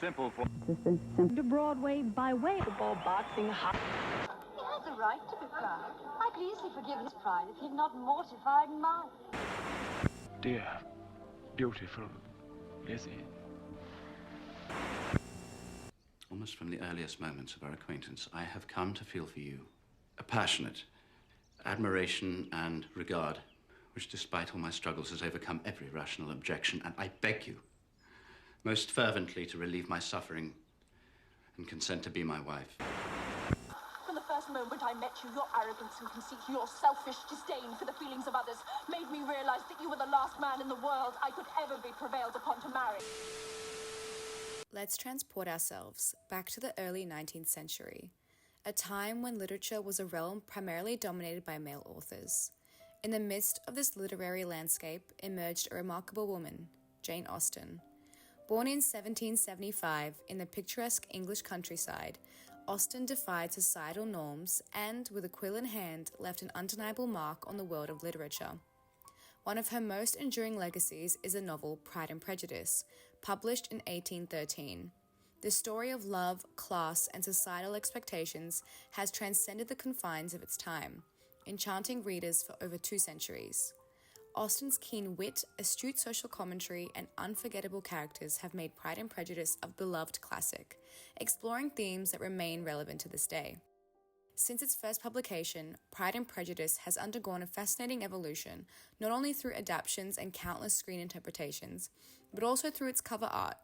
simple for... To Broadway by way of football, boxing, hockey. He has a right to be proud. I could easily forgive his pride if he had not mortified mine. Dear, beautiful Lizzie. Almost from the earliest moments of our acquaintance, I have come to feel for you a passionate admiration and regard, which despite all my struggles has overcome every rational objection, and I beg you most fervently to relieve my suffering and consent to be my wife. From the first moment I met you, your arrogance and conceit, your selfish disdain for the feelings of others made me realize that you were the last man in the world I could ever be prevailed upon to marry. Let's transport ourselves back to the early 19th century, a time when literature was a realm primarily dominated by male authors. In the midst of this literary landscape emerged a remarkable woman, Jane Austen. Born in 1775 in the picturesque English countryside, Austen defied societal norms and, with a quill in hand, left an undeniable mark on the world of literature. One of her most enduring legacies is the novel Pride and Prejudice, published in 1813. The story of love, class, and societal expectations has transcended the confines of its time, enchanting readers for over 2 centuries. Austen's keen wit, astute social commentary, and unforgettable characters have made Pride and Prejudice a beloved classic, exploring themes that remain relevant to this day. Since its first publication, Pride and Prejudice has undergone a fascinating evolution, not only through adaptations and countless screen interpretations, but also through its cover art.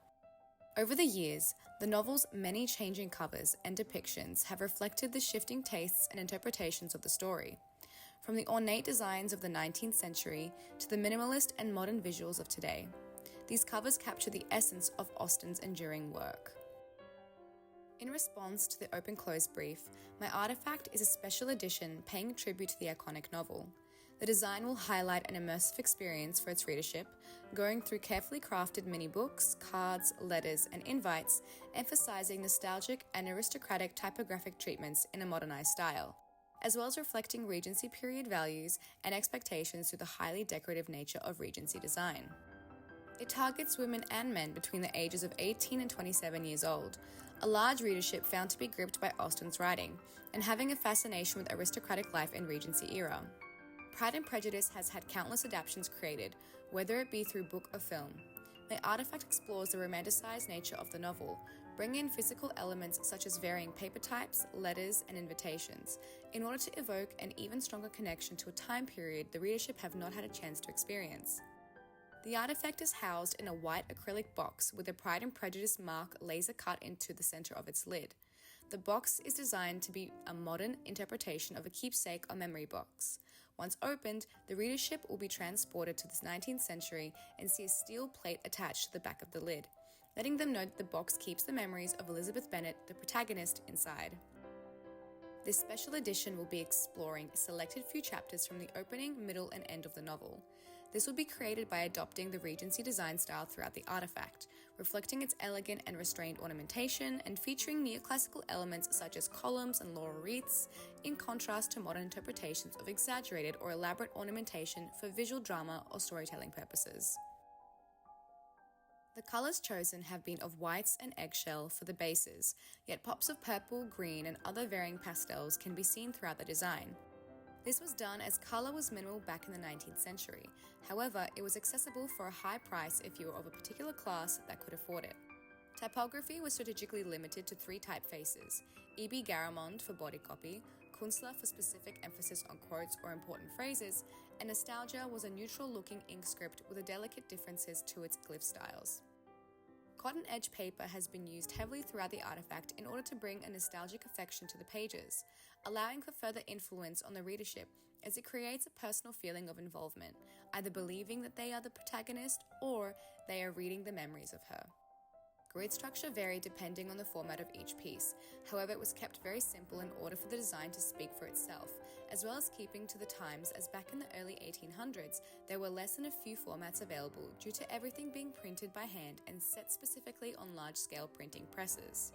Over the years, the novel's many changing covers and depictions have reflected the shifting tastes and interpretations of the story. From the ornate designs of the 19th century to the minimalist and modern visuals of today, these covers capture the essence of Austen's enduring work. In response to the open-close brief, my artifact is a special edition paying tribute to the iconic novel. The design will highlight an immersive experience for its readership, going through carefully crafted mini-books, cards, letters, and invites, emphasizing nostalgic and aristocratic typographic treatments in a modernized style, as well as reflecting Regency period values and expectations through the highly decorative nature of Regency design. It targets women and men between the ages of 18 and 27 years old, a large readership found to be gripped by Austen's writing and having a fascination with aristocratic life in Regency era. Pride and Prejudice has had countless adaptations created, whether it be through book or film. My artifact explores the romanticized nature of the novel, bringing in physical elements such as varying paper types, letters, and invitations, in order to evoke an even stronger connection to a time period the readership have not had a chance to experience. The artifact is housed in a white acrylic box with a Pride and Prejudice mark laser cut into the center of its lid. The box is designed to be a modern interpretation of a keepsake or memory box. Once opened, the readership will be transported to the 19th century and see a steel plate attached to the back of the lid, letting them know that the box keeps the memories of Elizabeth Bennet, the protagonist, inside. This special edition will be exploring selected few chapters from the opening, middle, and end of the novel. This will be created by adopting the Regency design style throughout the artifact, reflecting its elegant and restrained ornamentation and featuring neoclassical elements such as columns and laurel wreaths, in contrast to modern interpretations of exaggerated or elaborate ornamentation for visual drama or storytelling purposes. The colours chosen have been of whites and eggshell for the bases, yet pops of purple, green, and other varying pastels can be seen throughout the design. This was done as colour was minimal back in the 19th century. However, it was accessible for a high price if you were of a particular class that could afford it. Typography was strategically limited to 3 typefaces: E.B. Garamond for body copy, Kunstler for specific emphasis on quotes or important phrases, and Nostalgia was a neutral-looking ink script with delicate differences to its glyph styles. Cotton edge paper has been used heavily throughout the artifact in order to bring a nostalgic affection to the pages, allowing for further influence on the readership as it creates a personal feeling of involvement, either believing that they are the protagonist or they are reading the memories of her. Grid structure varied depending on the format of each piece, however it was kept very simple in order for the design to speak for itself, as well as keeping to the times, as back in the early 1800s there were less than a few formats available due to everything being printed by hand and set specifically on large-scale printing presses.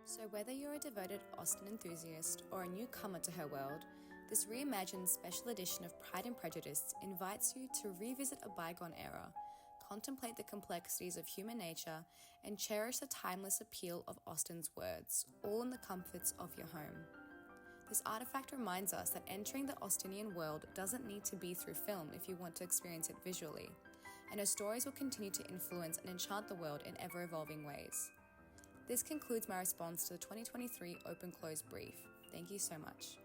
So whether you're a devoted Austen enthusiast or a newcomer to her world, this reimagined special edition of Pride and Prejudice invites you to revisit a bygone era, contemplate the complexities of human nature, and cherish the timeless appeal of Austen's words, all in the comforts of your home. This artifact reminds us that entering the Austenian world doesn't need to be through film if you want to experience it visually, and her stories will continue to influence and enchant the world in ever-evolving ways. This concludes my response to the 2023 Open Close brief. Thank you so much.